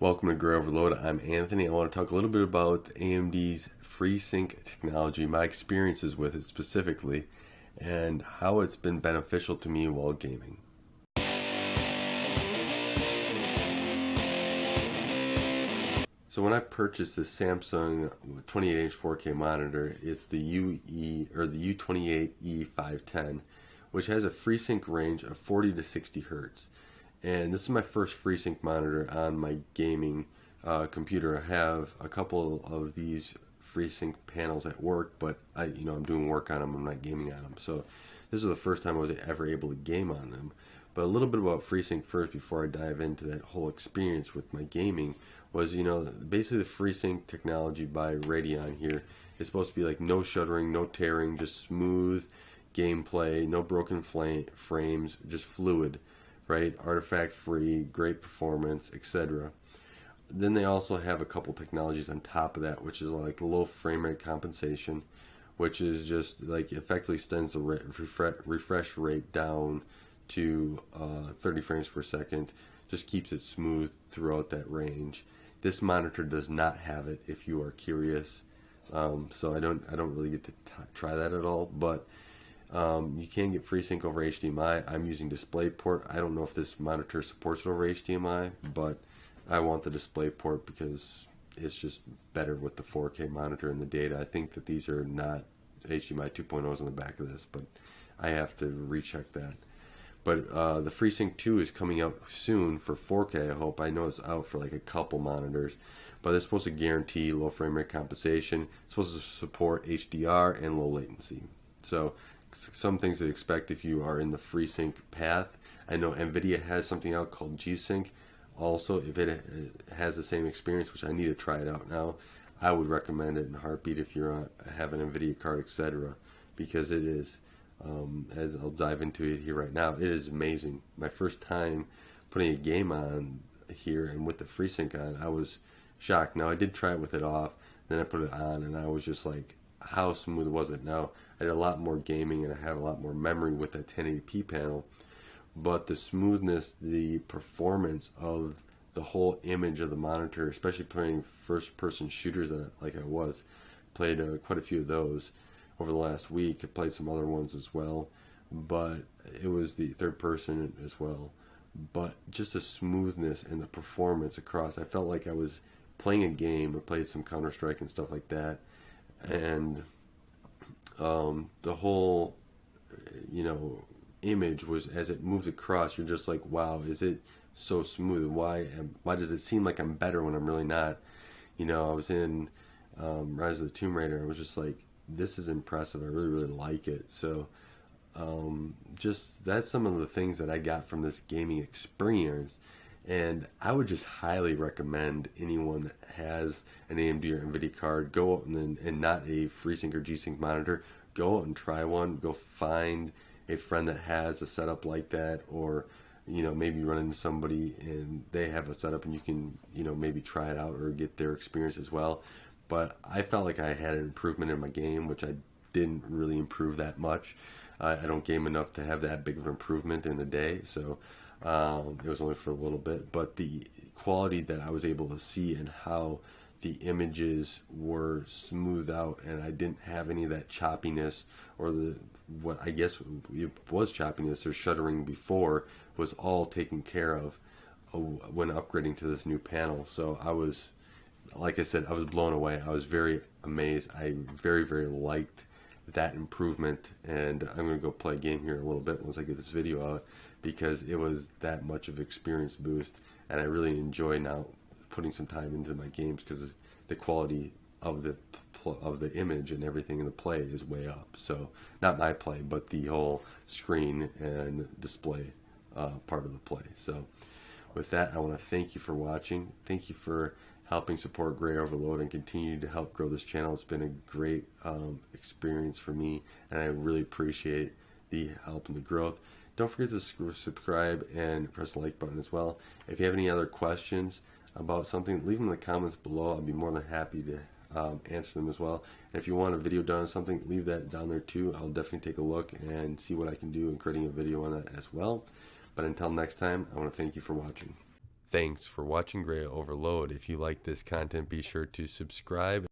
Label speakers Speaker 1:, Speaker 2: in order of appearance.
Speaker 1: Welcome to Graya Overload. I'm Anthony. I want to talk a little bit about AMD's FreeSync technology, my experiences with it specifically, and how it's been beneficial to me while gaming. So when I purchased this Samsung 28-inch 4K monitor, it's the U28E510, which has a FreeSync range of 40 to 60 hertz. And this is my first FreeSync monitor on my gaming computer. I have a couple of these FreeSync panels at work, but I'm doing work on them. I'm not gaming on them. So this is the first time I was ever able to game on them. But a little bit about FreeSync first before I dive into that whole experience with my gaming was, basically the FreeSync technology by Radeon here is supposed to be like no shuddering, no tearing, just smooth gameplay, no broken frames, just fluid, right? Artifact free, great performance, etc. Then they also have a couple technologies on top of that, which is like low frame rate compensation, which is just like effectively extends the refresh rate down to 30 frames per second, just keeps it smooth throughout that range. This monitor does not have it, if you are curious. So I don't really get to try that at all, but you can get FreeSync over HDMI. I'm using DisplayPort. I don't know if this monitor supports it over HDMI, but I want the DisplayPort because it's just better with the 4K monitor and the data. I think that these are not HDMI 2.0s on the back of this, but I have to recheck that. But the FreeSync 2 is coming out soon for 4K, I hope. I know it's out for like a couple monitors, but they're supposed to guarantee low frame rate compensation. It's supposed to support HDR and low latency. So some things to expect if you are in the FreeSync path. I know NVIDIA has something out called G-Sync. Also, if it has the same experience, which I need to try it out now, I would recommend it in a heartbeat if you have an NVIDIA card, etc. Because it is, as I'll dive into it here right now, it is amazing. My first time putting a game on here and with the FreeSync on, I was shocked. Now, I did try it with it off, then I put it on, and I was just like, how smooth was it? Now, I did a lot more gaming and I have a lot more memory with that 1080p panel, but the smoothness, the performance of the whole image of the monitor, especially playing first-person shooters like I was, played quite a few of those over the last week. I played some other ones as well, but it was the third person as well. But just the smoothness and the performance across, I felt like I was playing a game or played some Counter-Strike and stuff like that. And the whole, image was, as it moves across, you're just like, wow, is it so smooth? Why does it seem like I'm better when I'm really not? I was in Rise of the Tomb Raider. I was just like, this is impressive. I really, really like it. So just that's some of the things that I got from this gaming experience. And I would just highly recommend anyone that has an AMD or NVIDIA card, go out and not a FreeSync or G-Sync monitor, go out and try one. Go find a friend that has a setup like that, or maybe run into somebody and they have a setup and you can maybe try it out or get their experience as well. But I felt like I had an improvement in my game, which I didn't really improve that much. I don't game enough to have that big of an improvement in a day, so it was only for a little bit. But the quality that I was able to see and how the images were smoothed out, and I didn't have any of that choppiness, or what I guess it was choppiness or shuddering before, was all taken care of when upgrading to this new panel. So I was, like I said, I was blown away. I was very amazed. I very, very liked that improvement, and I'm going to go play a game here in a little bit once I get this video out, because it was that much of an experience boost, and I really enjoy now putting some time into my games because the quality of the image and everything in the play is way up. So not my play, but the whole screen and display part of the play. So with that, I want to thank you for watching. Thank you for helping support Graya Overload and continue to help grow this channel. It's been a great experience for me, and I really appreciate the help and the growth. Don't forget to subscribe and press the like button as well. If you have any other questions about something, leave them in the comments below. I'll be more than happy to answer them as well. And if you want a video done on something, leave that down there too. I'll definitely take a look and see what I can do in creating a video on that as well. But until next time, I want to thank you for watching. Thanks for watching Graya Overload. If you like this content, be sure to subscribe